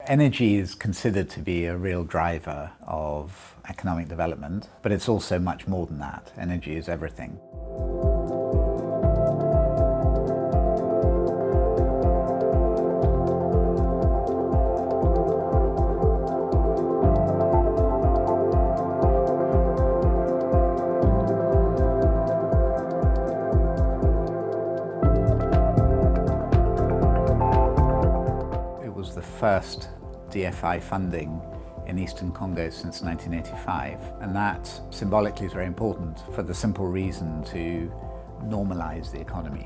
Energy is considered to be a real driver of economic development, but it's also much more than that. Energy is everything. It was the first DFI funding in Eastern Congo since 1985, and that symbolically is very important for the simple reason to normalize the economy.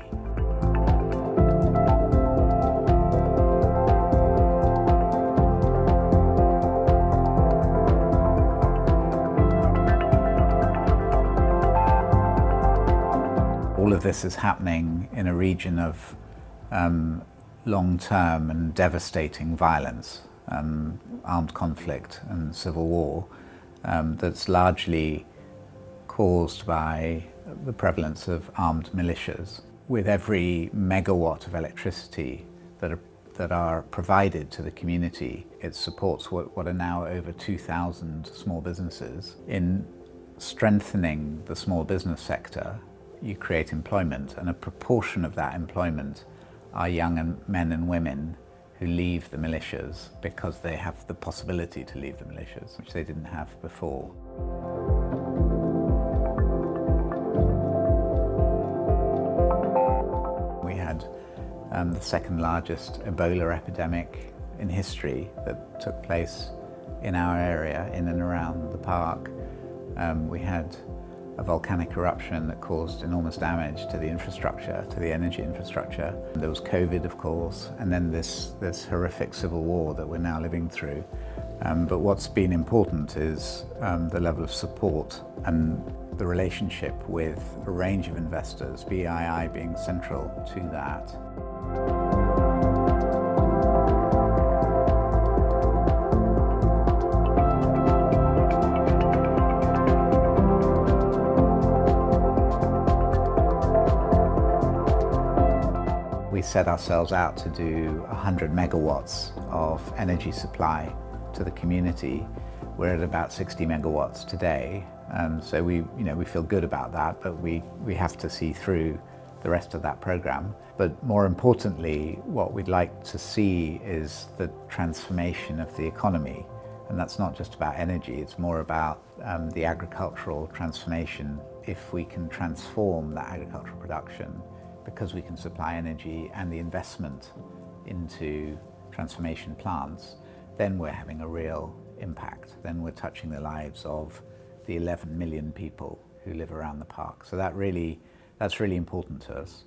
All of this is happening in a region of long-term and devastating violence, armed conflict and civil war that's largely caused by the prevalence of armed militias. With every megawatt of electricity that are provided to the community, it supports what are now over 2,000 small businesses. In strengthening the small business sector, you create employment, and a proportion of that employment are young men and women who leave the militias because they have the possibility to leave the militias, which they didn't have before. We had the second largest Ebola epidemic in history that took place in our area, in and around the park. We had a volcanic eruption that caused enormous damage to the infrastructure, to the energy infrastructure. There was COVID, of course, and then this horrific civil war that we're now living through. But what's been important is the level of support and the relationship with a range of investors, BII being central to that. We set ourselves out to do 100 megawatts of energy supply to the community. We're at about 60 megawatts today, so we feel good about that, but we have to see through the rest of that program. But more importantly, what we'd like to see is the transformation of the economy, and that's not just about energy, it's more about the agricultural transformation. If we can transform that agricultural production, because we can supply energy and the investment into transformation plants, then we're having a real impact. Then we're touching the lives of the 11 million people who live around the park. So that's really important to us.